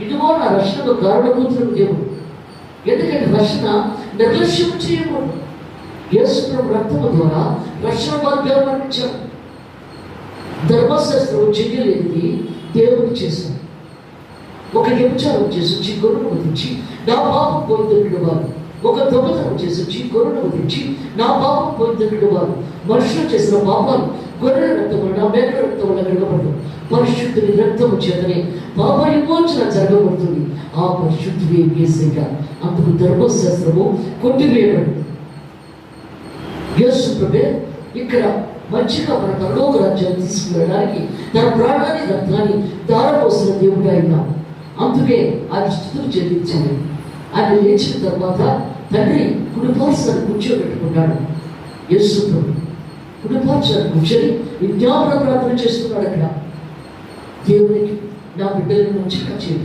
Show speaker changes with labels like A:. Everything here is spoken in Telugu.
A: ఇదిగో నా రక్షణకు కారణభూతుడు దేవుడు. ఎందుకంటే రక్షణ నిర్లక్ష్యం చేయకూడదు. యేసు ప్రభు రక్తము ద్వారా రక్షణ మార్గాలు అందించారు. ధర్మశాస్త్రం చెయ్యలేనిది దేవుడు చేశాడు. ఒక వ్యభిచారం చేసి వచ్చి గొర్రెను వధించి నా పాపం పోయిందనుడు వారు, ఒక దొంగతనం చేసి వచ్చి గొర్రెను వధించి నా పాపం పోయిందనుడు వారు. మనుషులు చేసిన పాపాలు గొర్రెల రక్తం వలన, మేకల రక్తం వలన కడగబడదు. పరిశుద్ధుని రక్తము చేతనే పాప విమోచన జరగబడుతుంది. ఆ పరిశుద్ధుడే యేసయ్య. అందుకు ధర్మశాస్త్రము కొట్టివేయబడింది. యేసు ప్రభువే ఇక్కడ మంచిగా మన పరలోక రాజ్యాన్ని తీసుకువెళ్ళడానికి తన ప్రాణాన్ని రక్తాన్ని దారపోసిన దేవుడు ఆయన. అందుకే ఆయన స్తుతులు చెల్లించాలి. ఆయన లేచిన తర్వాత తండ్రి కుడిపార్శ్వాన్ని కూర్చోబెట్టుకున్నాడు. యేసు ప్రభు కుడిపార్శ్వాన్ని కూర్చొని విజ్ఞాపన ప్రార్థన చేస్తున్నాడు. అక్కడ దేవునికి నా బిడ్డలను మంచిగా చెప్పాడు.